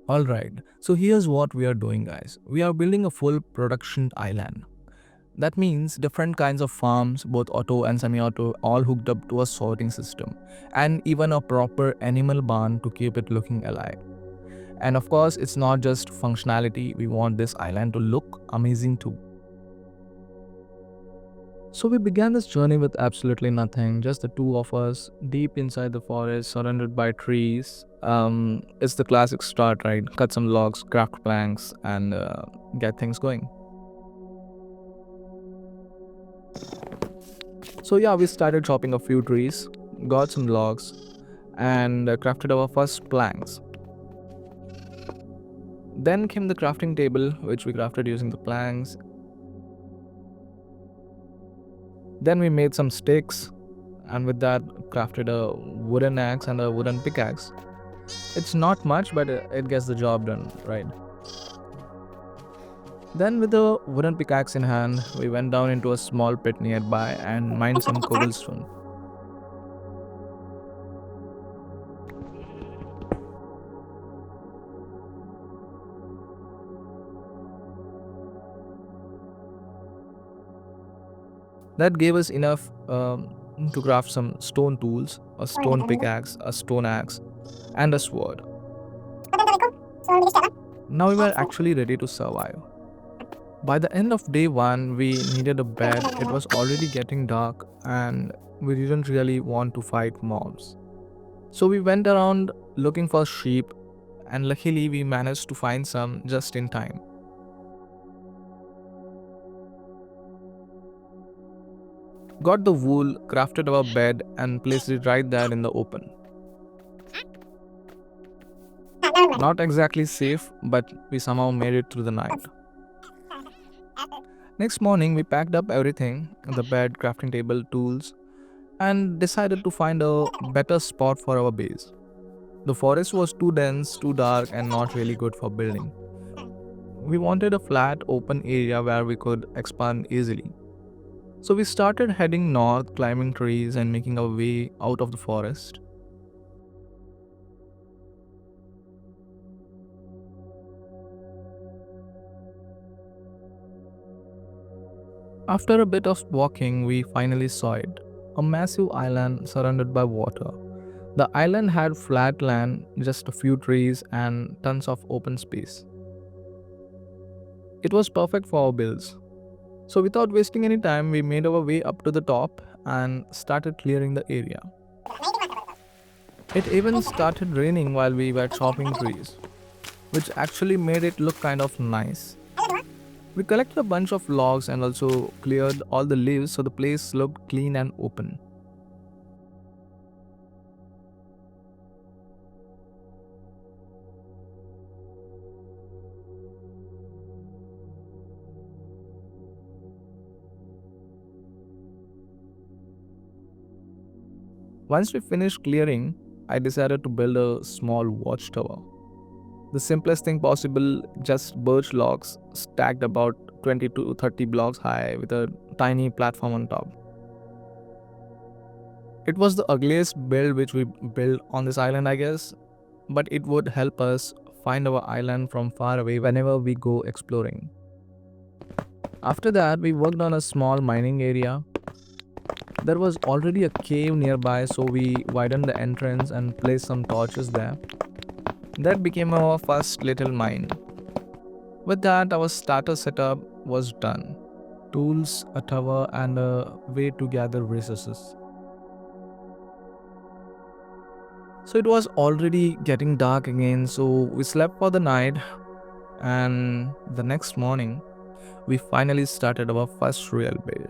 Alright, so here's what we are doing, guys. We are building a full production island. That means different kinds of farms, both auto and semi-auto, all hooked up to a sorting system, and even a proper animal barn to keep it looking alive. And of course, it's not just functionality, we want this island to look amazing too. So we began this journey with absolutely nothing, just the two of us, deep inside the forest, surrounded by trees. It's the classic start, right? Cut some logs, craft planks, and get things going. So yeah, we started chopping a few trees, got some logs, and crafted our first planks. Then came the crafting table, which we crafted using the planks. Then we made some sticks, and with that crafted a wooden axe and a wooden pickaxe. It's not much, but it gets the job done, right? Then with a wooden pickaxe in hand, we went down into a small pit nearby and mined some cobblestone. That gave us enough to craft some stone tools, a stone pickaxe, a stone axe, and a sword. Now we were actually ready to survive. By the end of day 1, we needed a bed. It was already getting dark and we didn't really want to fight mobs. So we went around looking for sheep, and luckily we managed to find some just in time. Got the wool, crafted our bed, and placed it right there in the open. Not exactly safe, but we somehow made it through the night. Next morning, we packed up everything, the bed, crafting table, tools, and decided to find a better spot for our base. The forest was too dense, too dark, and not really good for building. We wanted a flat, open area where we could expand easily. So we started heading north, climbing trees, and making our way out of the forest. After a bit of walking, we finally saw it, a massive island surrounded by water. The island had flat land, just a few trees, and tons of open space. It was perfect for our builds. So, without wasting any time, we made our way up to the top and started clearing the area. It even started raining while we were chopping trees, which actually made it look kind of nice. We collected a bunch of logs and also cleared all the leaves so the place looked clean and open. Once we finished clearing, I decided to build a small watchtower. The simplest thing possible, just birch logs stacked about 20 to 30 blocks high with a tiny platform on top. It was the ugliest build which we built on this island, I guess, but it would help us find our island from far away whenever we go exploring. After that, we worked on a small mining area. There was already a cave nearby, so we widened the entrance and placed some torches there. That became our first little mine. With that, our starter setup was done. Tools, a tower, and a way to gather resources. So it was already getting dark again, so we slept for the night, and the next morning, we finally started our first real build.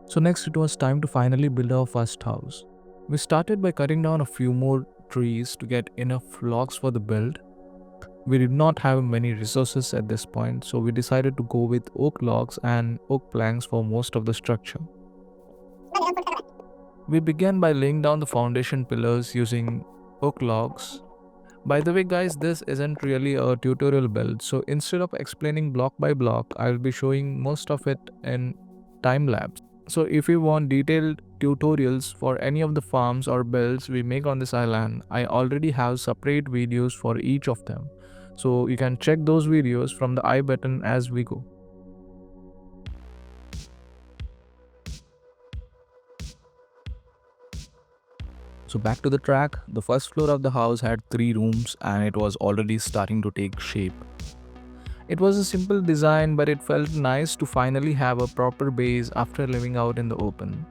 So next it was time to finally build our first house. We started by cutting down a few more trees to get enough logs for the build. We did not have many resources at this point, so we decided to go with oak logs and oak planks for most of the structure. We began by laying down the foundation pillars using oak logs. By the way guys, this isn't really a tutorial build, so instead of explaining block by block, I'll be showing most of it in time lapse. So if you want detailed tutorials for any of the farms or builds we make on this island, I already have separate videos for each of them. So you can check those videos from the I button as we go. So back to the track, the first floor of the house had 3 rooms and it was already starting to take shape. It was a simple design, but it felt nice to finally have a proper base after living out in the open.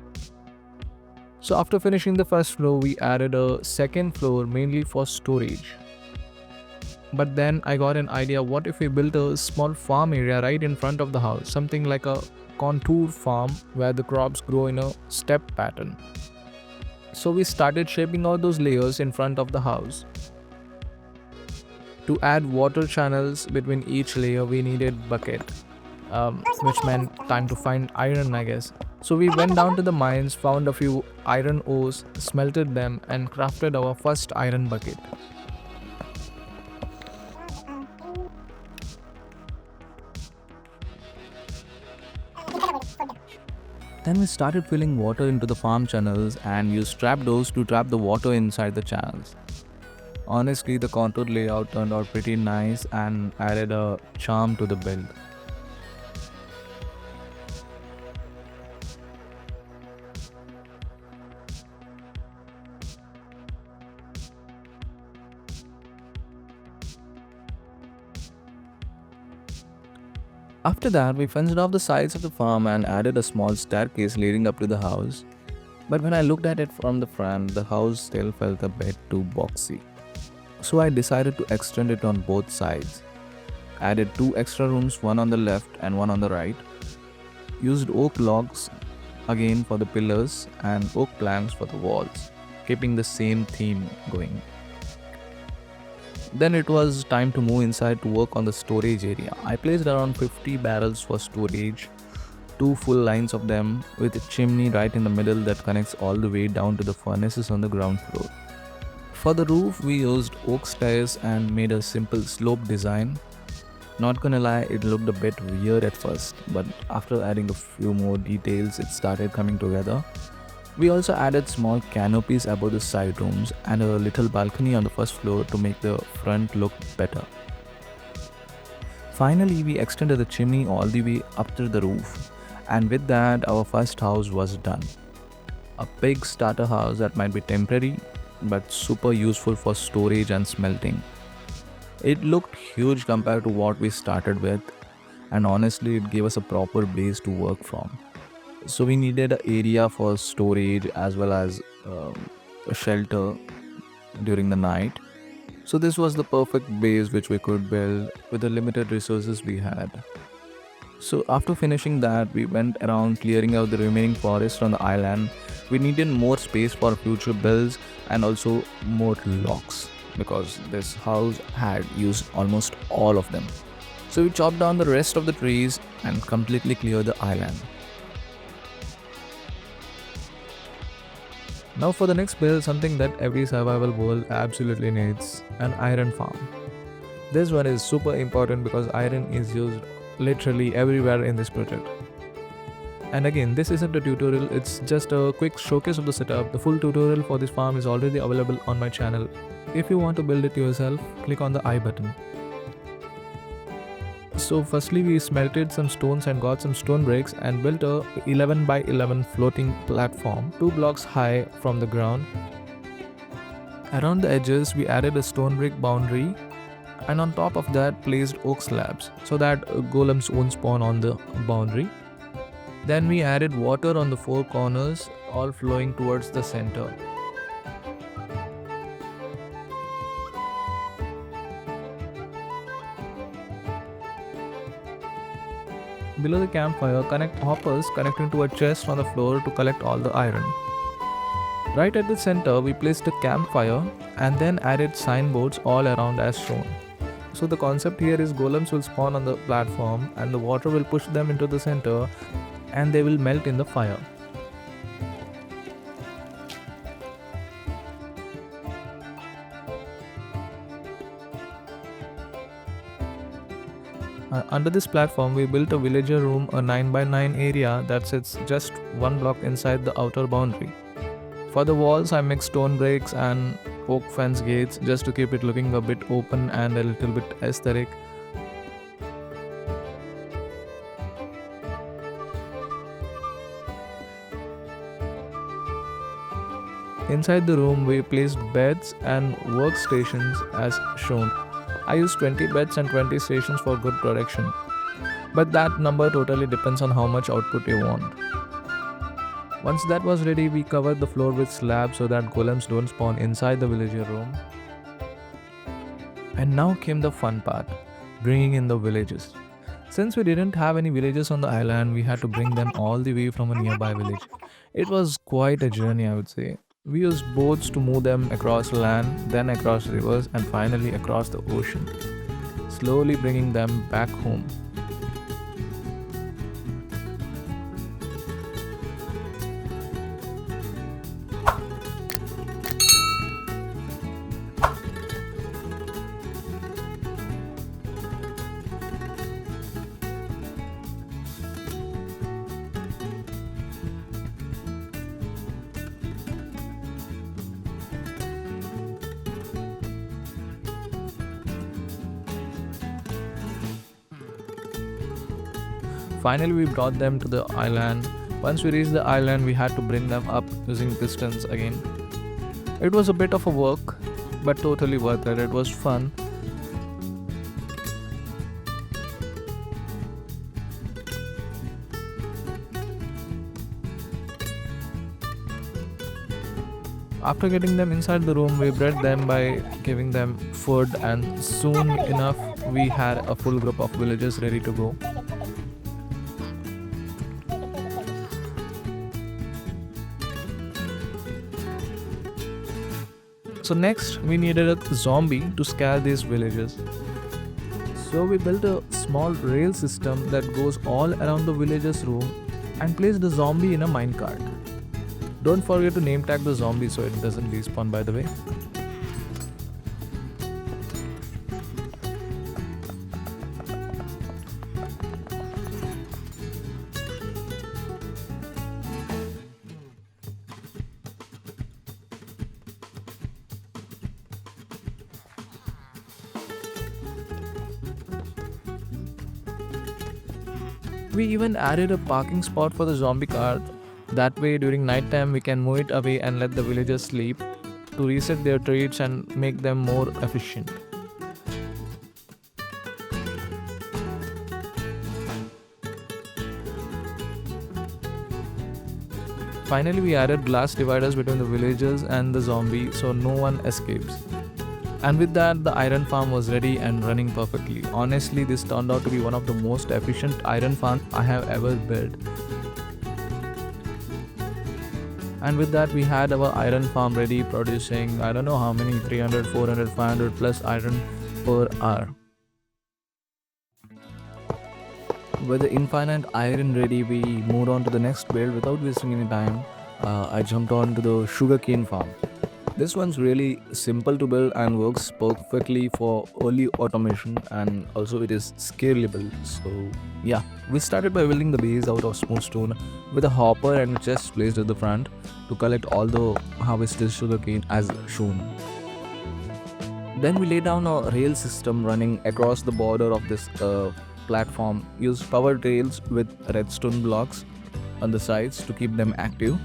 So after finishing the first floor, we added a second floor mainly for storage. But then I got an idea, what if we built a small farm area right in front of the house, something like a contour farm where the crops grow in a step pattern. So we started shaping out those layers in front of the house. To add water channels between each layer, we needed bucket, which meant time to find iron, I guess. So we went down to the mines, found a few iron ores, smelted them, and crafted our first iron bucket. Then we started filling water into the farm channels and used trapdoors to trap the water inside the channels. Honestly, the contour layout turned out pretty nice and added a charm to the build. After that, we fenced off the sides of the farm and added a small staircase leading up to the house. But when I looked at it from the front, the house still felt a bit too boxy. So I decided to extend it on both sides. Added 2 extra rooms, one on the left and one on the right. Used oak logs again for the pillars and oak planks for the walls, keeping the same theme going. Then it was time to move inside to work on the storage area. I placed around 50 barrels for storage, 2 full lines of them, with a chimney right in the middle that connects all the way down to the furnaces on the ground floor. For the roof, we used oak stairs and made a simple slope design. Not gonna lie, it looked a bit weird at first, but after adding a few more details, it started coming together. We also added small canopies above the side rooms and a little balcony on the first floor to make the front look better. Finally, we extended the chimney all the way up to the roof, and with that, our first house was done. A big starter house that might be temporary but super useful for storage and smelting. It looked huge compared to what we started with, and honestly, it gave us a proper base to work from. So we needed an area for storage as well as a shelter during the night. So this was the perfect base which we could build with the limited resources we had. So after finishing that, we went around clearing out the remaining forest on the island. We needed more space for future builds and also more logs because this house had used almost all of them. So we chopped down the rest of the trees and completely cleared the island. Now for the next build, something that every survival world absolutely needs, an iron farm. This one is super important because iron is used literally everywhere in this project. And again, this isn't a tutorial, it's just a quick showcase of the setup. The full tutorial for this farm is already available on my channel. If you want to build it yourself, click on the I button. So firstly we smelted some stones and got some stone bricks and built a 11 by 11 floating platform 2 blocks high from the ground. Around the edges we added a stone brick boundary and on top of that placed oak slabs so that golems won't spawn on the boundary. Then we added water on the 4 corners, all flowing towards the center. Below the campfire, connect hoppers connecting to a chest on the floor to collect all the iron. Right at the center, we placed a campfire and then added signboards all around as shown. So the concept here is golems will spawn on the platform and the water will push them into the center and they will melt in the fire. Under this platform, we built a villager room, a 9 by 9 area that sits just one block inside the outer boundary. For the walls, I mixed stone bricks and oak fence gates just to keep it looking a bit open and a little bit aesthetic. Inside the room, we placed beds and workstations as shown. I used 20 beds and 20 stations for good production. But that number totally depends on how much output you want. Once that was ready, we covered the floor with slabs so that golems don't spawn inside the villager room. And now came the fun part, bringing in the villages. Since we didn't have any villages on the island, we had to bring them all the way from a nearby village. It was quite a journey, I would say. We used boats to move them across land, then across rivers, and finally across the ocean, slowly bringing them back home. Finally, we brought them to the island. Once we reached the island, we had to bring them up using pistons again. It was a bit of a work, but totally worth it. It was fun. After getting them inside the room, we bred them by giving them food, and soon enough, we had a full group of villagers ready to go. So next, we needed a zombie to scare these villagers. So we built a small rail system that goes all around the villager's room and placed the zombie in a minecart. Don't forget to name tag the zombie so it doesn't respawn, by the way. We even added a parking spot for the zombie cart. That way, during night time, we can move it away and let the villagers sleep to reset their trades and make them more efficient. Finally, we added glass dividers between the villagers and the zombie so no one escapes. And with that, the iron farm was ready and running perfectly. Honestly, this turned out to be one of the most efficient iron farms I have ever built. And with that, we had our iron farm ready, producing I don't know how many, 300, 400, 500 plus iron per hour. With the infinite iron ready, we moved on to the next build without wasting any time. I jumped on to the sugarcane farm. This one's really simple to build and works perfectly for early automation, and also it is scalable. So yeah, we started by building the base out of smooth stone with a hopper and chest placed at the front to collect all the harvested sugarcane as shown. Then we laid down a rail system running across the border of this platform, used powered rails with redstone blocks on the sides to keep them active.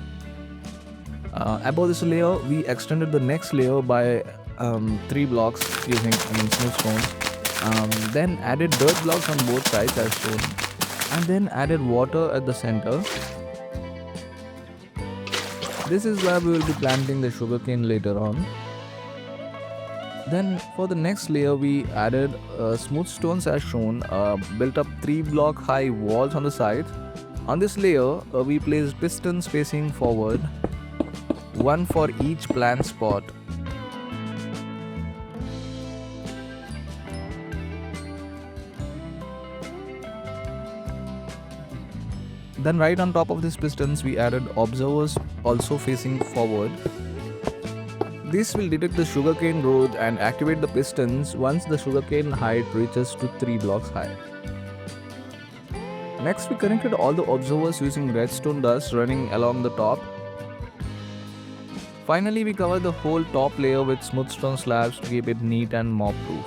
Above this layer, we extended the next layer by 3 blocks using smooth stones. Then added dirt blocks on both sides as shown, and then added water at the center. This is where we will be planting the sugarcane later on. Then for the next layer, we added smooth stones as shown, built up 3 block high walls on the sides. On this layer, we placed pistons facing forward, one for each plant spot. Then right on top of these pistons, we added observers also facing forward. This will detect the sugarcane growth and activate the pistons once the sugarcane height reaches to 3 blocks high. Next, we connected all the observers using redstone dust running along the top. Finally, we covered the whole top layer with smooth stone slabs to keep it neat and mob proof.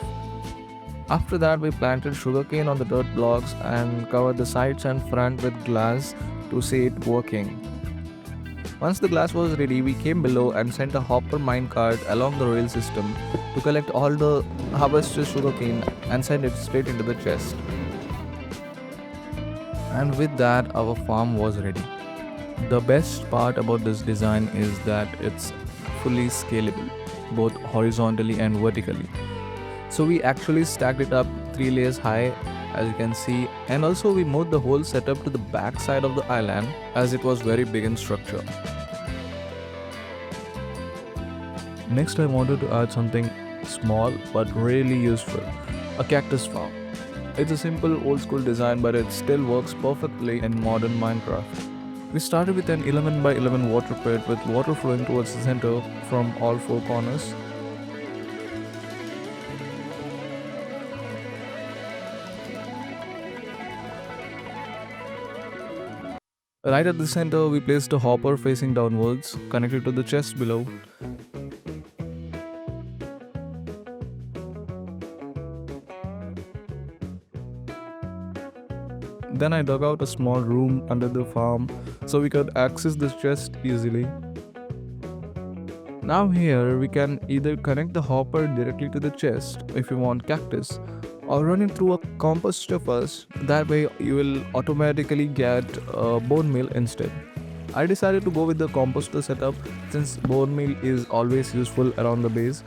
After that, we planted sugarcane on the dirt blocks and covered the sides and front with glass to see it working. Once the glass was ready, we came below and sent a hopper minecart along the rail system to collect all the harvested sugarcane and send it straight into the chest. And with that, our farm was ready. The best part about this design is that it's fully scalable, both horizontally and vertically. So we actually stacked it up 3 layers high, as you can see, and also we moved the whole setup to the back side of the island as it was very big in structure. Next, I wanted to add something small but really useful, a cactus farm. It's a simple old school design, but it still works perfectly in modern Minecraft. We started with an 11 by 11 water pit with water flowing towards the center from all 4 corners. Right at the center, we placed a hopper facing downwards, connected to the chest below. Then I dug out a small room under the farm so we could access this chest easily. Now here we can either connect the hopper directly to the chest if you want cactus, or run it through a composter first. That way you will automatically get a bone meal instead. I decided to go with the composter setup since bone meal is always useful around the base.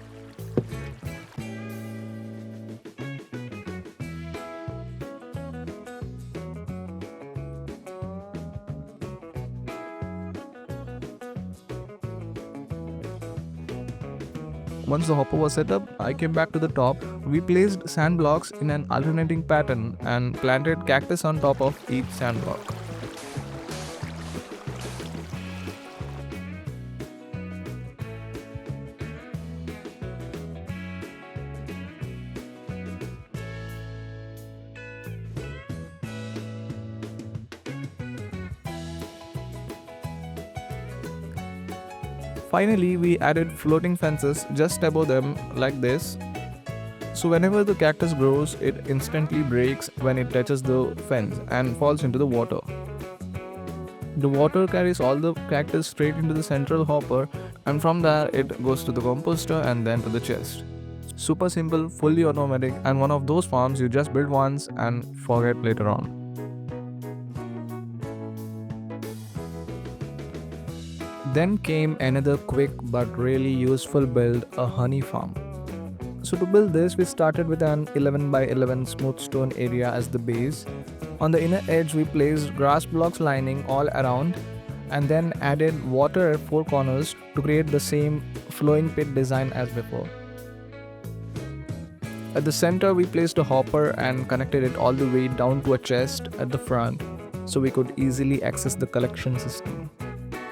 Once the hopper was set up, I came back to the top. We placed sand blocks in an alternating pattern and planted cactus on top of each sand block. Finally, we added floating fences just above them like this. So whenever the cactus grows, it instantly breaks when it touches the fence and falls into the water. The water carries all the cactus straight into the central hopper, and from there it goes to the composter and then to the chest. Super simple, fully automatic, and one of those farms you just build once and forget later on. Then came another quick but really useful build, a honey farm. So to build this, we started with an 11 by 11 smooth stone area as the base. On the inner edge, we placed grass blocks lining all around and then added water at 4 corners to create the same flowing pit design as before. At the center, we placed a hopper and connected it all the way down to a chest at the front so we could easily access the collection system.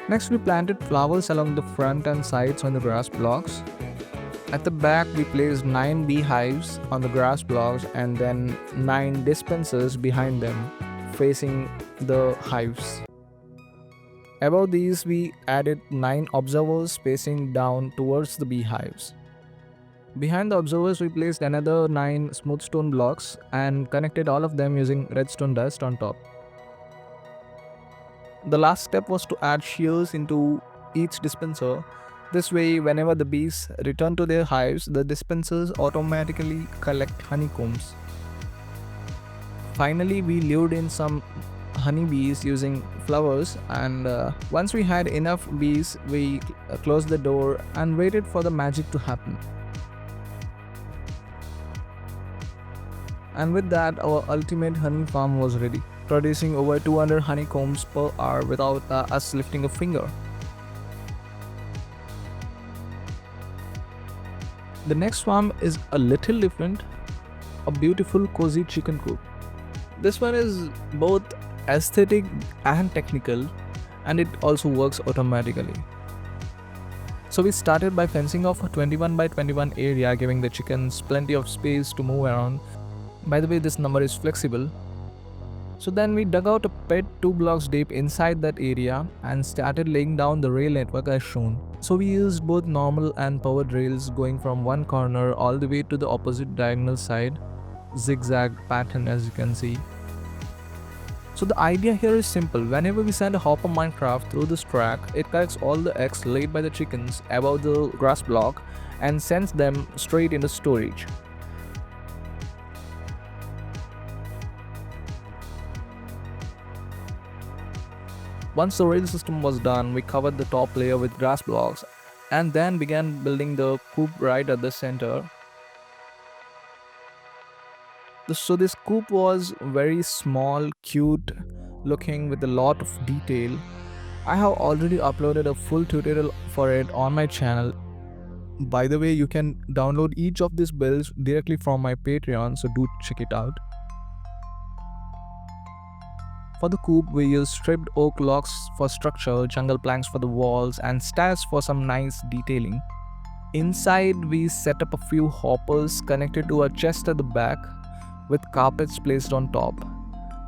Next, we planted flowers along the front and sides on the grass blocks. At the back, we placed 9 beehives on the grass blocks and then 9 dispensers behind them, facing the hives. Above these, we added 9 observers facing down towards the beehives. Behind the observers, we placed another 9 smooth stone blocks and connected all of them using redstone dust on top. The last step was to add shears into each dispenser. This way, whenever the bees return to their hives, the dispensers automatically collect honeycombs. Finally, we lured in some honeybees using flowers, and once we had enough bees, we closed the door and waited for the magic to happen. And with that, our ultimate honey farm was ready, producing over 200 honeycombs per hour without us lifting a finger. The next farm is a little different, a beautiful cozy chicken coop. This one is both aesthetic and technical, and it also works automatically. So we started by fencing off a 21 by 21 area, giving the chickens plenty of space to move around. By the way, this number is flexible. So then we dug out a pit 2 blocks deep inside that area and started laying down the rail network as shown. So we used both normal and powered rails going from one corner all the way to the opposite diagonal side, zigzag pattern as you can see. So the idea here is simple. Whenever we send a hopper minecraft through this track, it collects all the eggs laid by the chickens above the grass block and sends them straight into storage. Once the rail system was done, we covered the top layer with grass blocks and then began building the coop right at the center. So this coop was very small, cute looking with a lot of detail. I have already uploaded a full tutorial for it on my channel. By the way, you can download each of these builds directly from my Patreon, so do check it out. For the coop, we used stripped oak logs for structure, jungle planks for the walls, and stairs for some nice detailing. Inside, we set up a few hoppers connected to a chest at the back with carpets placed on top.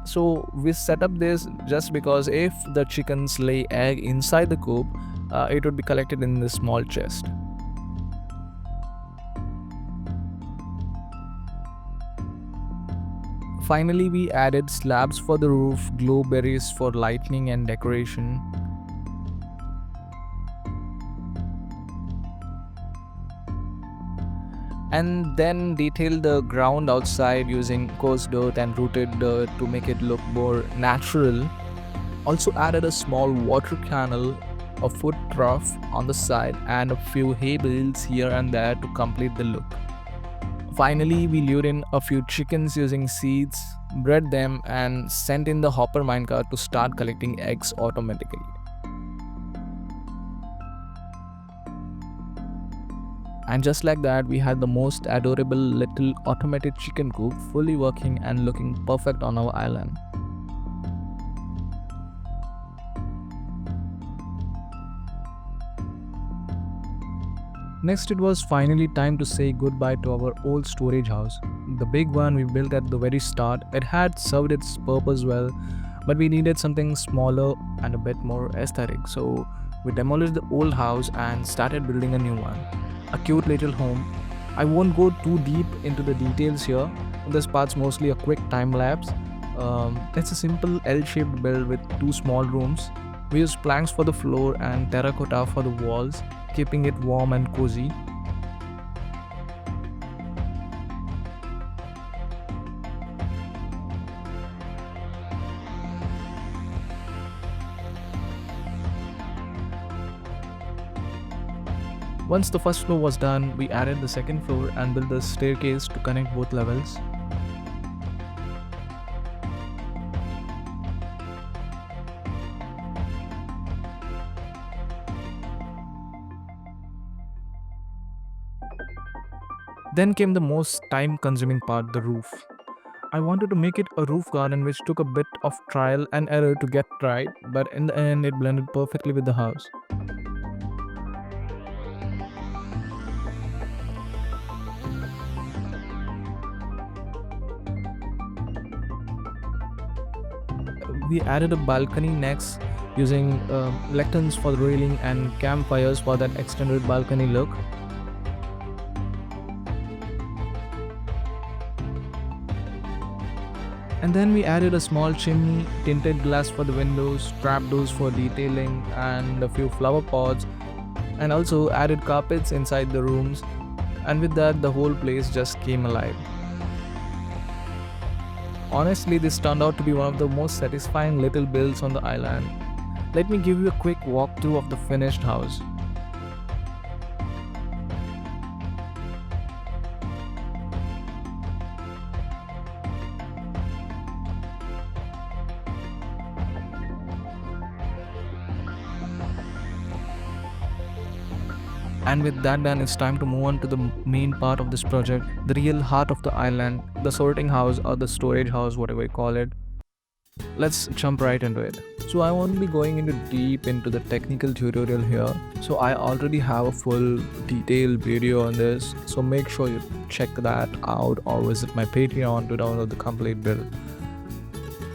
So we set up this just because if the chickens lay egg inside the coop, it would be collected in this small chest. Finally, we added slabs for the roof, glow berries for lighting and decoration. And then detailed the ground outside using coarse dirt and rooted dirt to make it look more natural. Also added a small water canal, a foot trough on the side, and a few hay bales here and there to complete the look. Finally, we lured in a few chickens using seeds, bred them, and sent in the hopper minecart to start collecting eggs automatically. And just like that, we had the most adorable little automated chicken coop fully working and looking perfect on our island. Next, it was finally time to say goodbye to our old storage house. The big one we built at the very start. It had served its purpose well, but we needed something smaller and a bit more aesthetic. So we demolished the old house and started building a new one. A cute little home. I won't go too deep into the details here. This part's mostly a quick time lapse. It's a simple L-shaped build with 2 small rooms. We used planks for the floor and terracotta for the walls, keeping it warm and cozy. Once the first floor was done, we added the second floor and built the staircase to connect both levels. Then came the most time-consuming part, the roof. I wanted to make it a roof garden which took a bit of trial and error to get right, but in the end it blended perfectly with the house. We added a balcony next using lecterns for the railing and campfires for that extended balcony look. And then we added a small chimney, tinted glass for the windows, trapdoors for detailing, and a few flower pots, and also added carpets inside the rooms, and with that the whole place just came alive. Honestly, this turned out to be one of the most satisfying little builds on the island. Let me give you a quick walkthrough of the finished house. And with that done, it's time to move on to the main part of this project, the real heart of the island, the sorting house or the storage house, whatever you call it. Let's jump right into it. So I won't be going into deep into the technical tutorial here. So I already have a full detailed video on this. So make sure you check that out or visit my Patreon to download the complete build.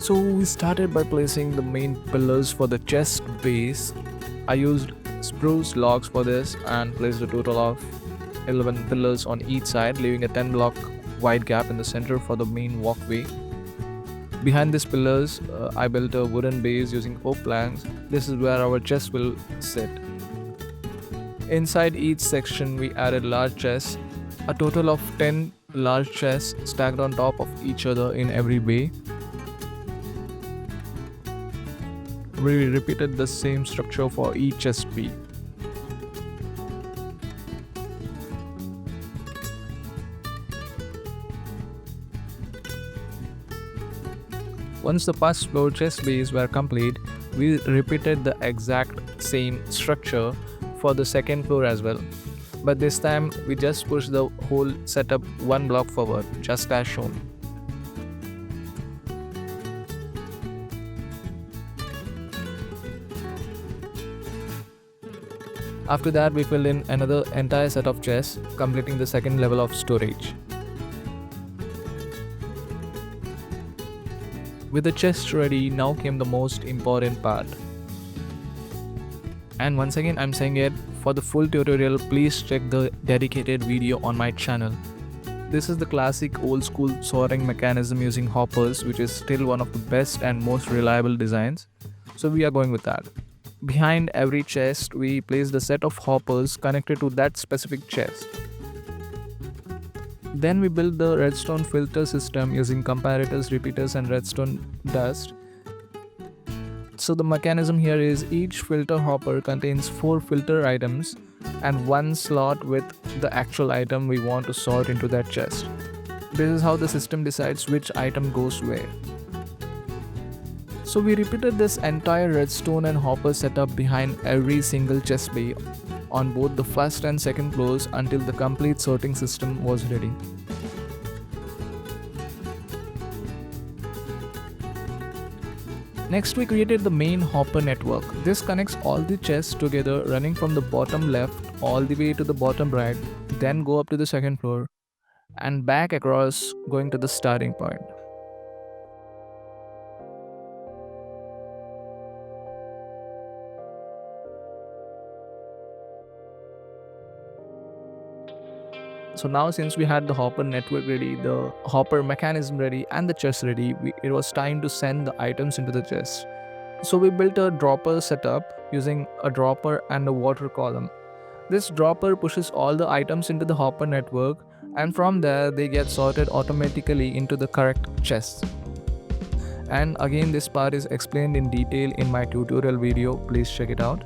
So we started by placing the main pillars for the chest base. I used spruce logs for this and placed a total of 11 pillars on each side, leaving a 10 block wide gap in the center for the main walkway. Behind these pillars, I built a wooden base using oak planks. This is where our chest will sit. Inside each section, we added large chests, a total of 10 large chests stacked on top of each other in every bay. We repeated the same structure for each chest bay. Once the first floor chest bays were complete, we repeated the exact same structure for the second floor as well. But this time we just pushed the whole setup one block forward, just as shown. After that, we filled in another entire set of chests, completing the second level of storage. With the chest ready, now came the most important part. And once again, I'm saying it, for the full tutorial, please check the dedicated video on my channel. This is the classic old school sorting mechanism using hoppers, which is still one of the best and most reliable designs. So we are going with that. Behind every chest, we placed a set of hoppers connected to that specific chest. Then we built the redstone filter system using comparators, repeaters and redstone dust. So the mechanism here is each filter hopper contains 4 filter items and 1 slot with the actual item we want to sort into that chest. This is how the system decides which item goes where. So we repeated this entire redstone and hopper setup behind every single chest bay on both the first and second floors until the complete sorting system was ready. Next, we created the main hopper network. This connects all the chests together, running from the bottom left all the way to the bottom right, then go up to the second floor and back across, going to the starting point. So now, since we had the hopper network ready, the hopper mechanism ready and the chest ready, it was time to send the items into the chest. So we built a dropper setup using a dropper and a water column. This dropper pushes all the items into the hopper network, and from there they get sorted automatically into the correct chests. And again, this part is explained in detail in my tutorial video, please check it out.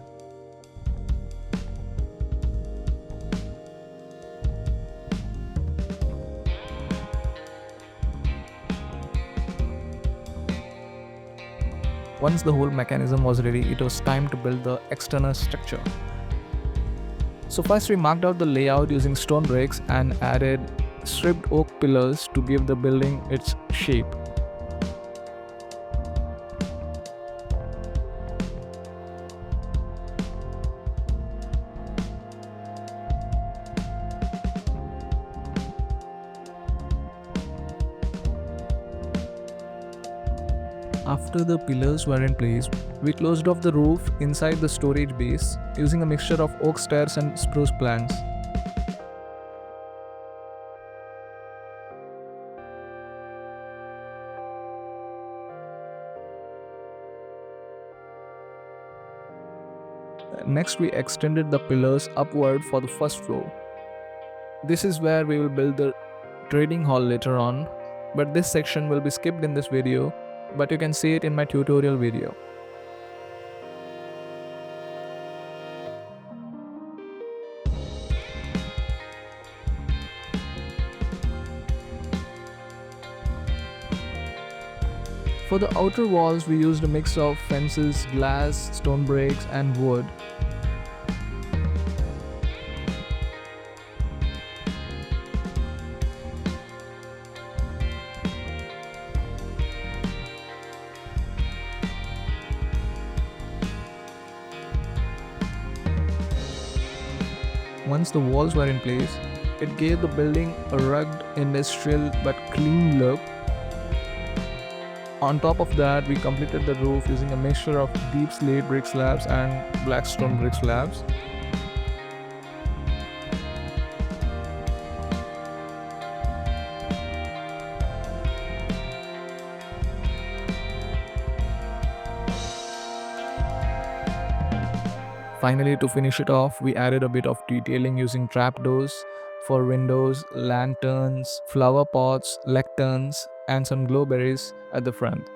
Once the whole mechanism was ready, it was time to build the external structure. So first we marked out the layout using stone bricks and added stripped oak pillars to give the building its shape. After the pillars were in place, we closed off the roof inside the storage base using a mixture of oak stairs and spruce planks. Next, we extended the pillars upward for the first floor. This is where we will build the trading hall later on, but this section will be skipped in this video, but you can see it in my tutorial video. For the outer walls, we used a mix of fences, glass, stone bricks and wood. Once the walls were in place, it gave the building a rugged, industrial but clean look. On top of that, we completed the roof using a mixture of deep slate brick slabs and black stone brick slabs. Finally, to finish it off, we added a bit of detailing using trapdoors for windows, lanterns, flower pots, lecterns, and some glowberries at the front.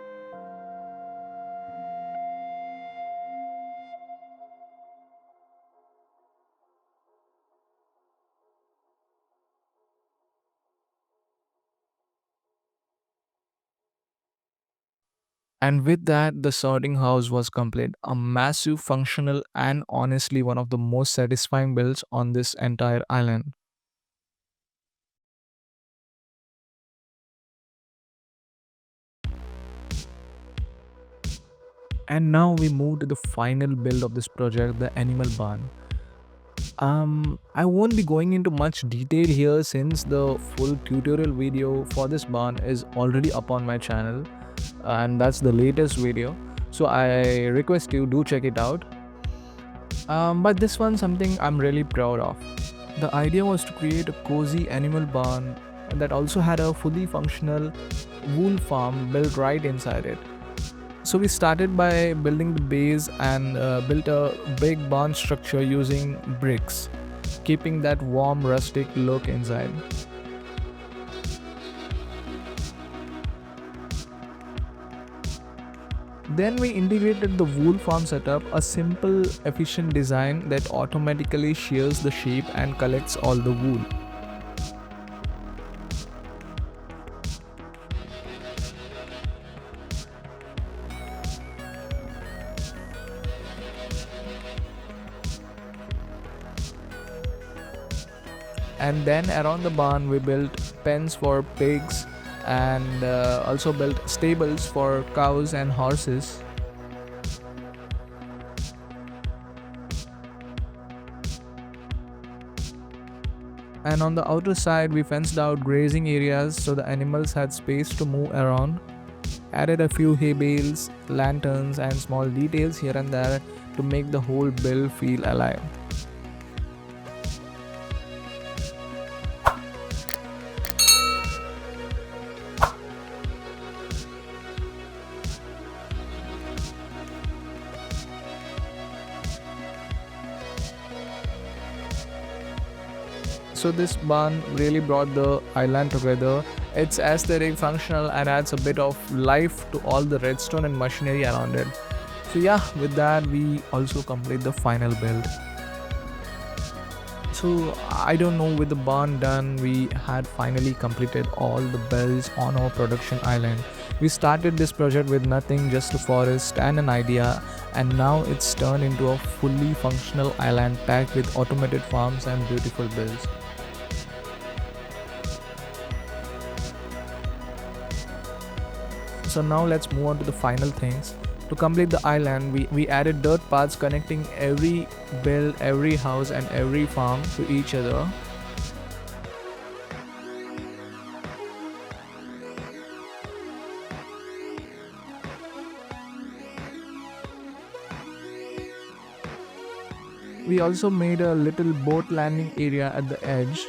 And with that, the sorting house was complete. A massive, functional, and honestly one of the most satisfying builds on this entire island. And now we move to the final build of this project, the animal barn. I won't be going into much detail here since the full tutorial video for this barn is already up on my channel, and that's the latest video. So I request you do check it out. But this one something I'm really proud of. The idea was to create a cozy animal barn that also had a fully functional wool farm built right inside it. So we started by building the base and built a big barn structure using bricks, keeping that warm rustic look inside. Then we integrated the wool farm setup, a simple, efficient design that automatically shears the sheep and collects all the wool. And then around the barn we built pens for pigs and also built stables for cows and horses. And on the outer side we fenced out grazing areas so the animals had space to move around, added a few hay bales, lanterns and small details here and there to make the whole build feel alive. So this barn really brought the island together. It's aesthetic, functional and adds a bit of life to all the redstone and machinery around it. So yeah, with that we also complete the final build. So I don't know, with the barn done, we had finally completed all the builds on our production island. We started this project with nothing, just a forest and an idea, and now it's turned into a fully functional island packed with automated farms and beautiful builds. So now let's move on to the final things. To complete the island, we added dirt paths connecting every build, every house and every farm to each other. We also made a little boat landing area at the edge.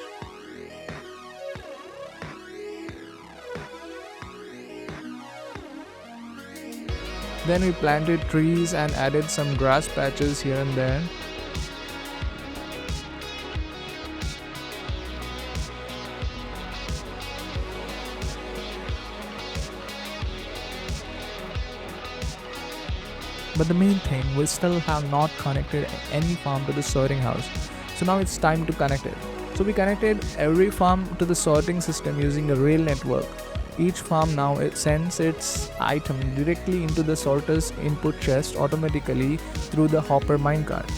Then we planted trees and added some grass patches here and there. But the main thing, we still have not connected any farm to the sorting house. So now it's time to connect it. So we connected every farm to the sorting system using a rail network. Each farm now it sends its item directly into the sorter's input chest automatically through the hopper minecart.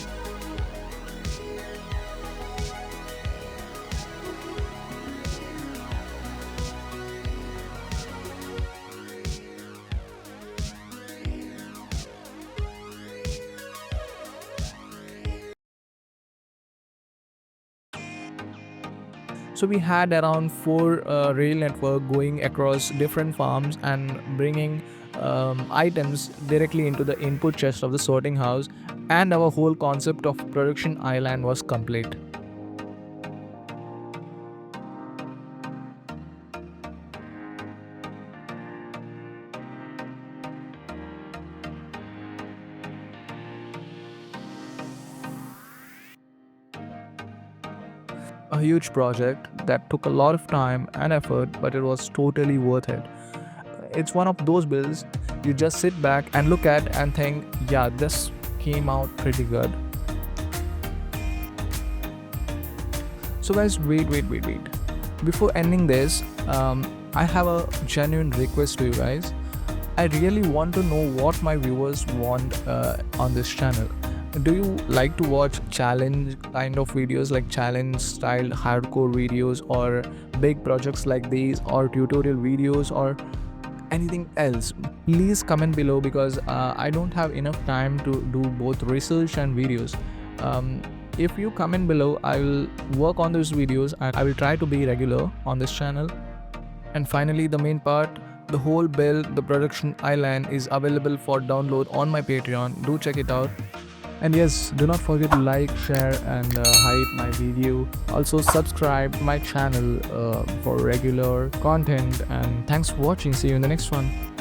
So we had around four rail network going across different farms and bringing items directly into the input chest of the sorting house, and our whole concept of production island was complete. A huge project that took a lot of time and effort, but it was totally worth it. It's one of those builds you just sit back and look at and think, yeah, this came out pretty good. So, guys, wait. Before ending this, I have a genuine request to you guys. I really want to know what my viewers want on this channel. Do you like to watch challenge kind of videos, like challenge style hardcore videos, or big projects like these, or tutorial videos, or anything else? Please comment below, because I don't have enough time to do both research and videos. If you comment below, I will work on those videos and I will try to be regular on this channel. And finally, the main part, the whole build, the production island, is available for download on my Patreon. Do check it out. And yes, do not forget to like, share, and hype my video. Also subscribe my channel for regular content. And thanks for watching. See you in the next one.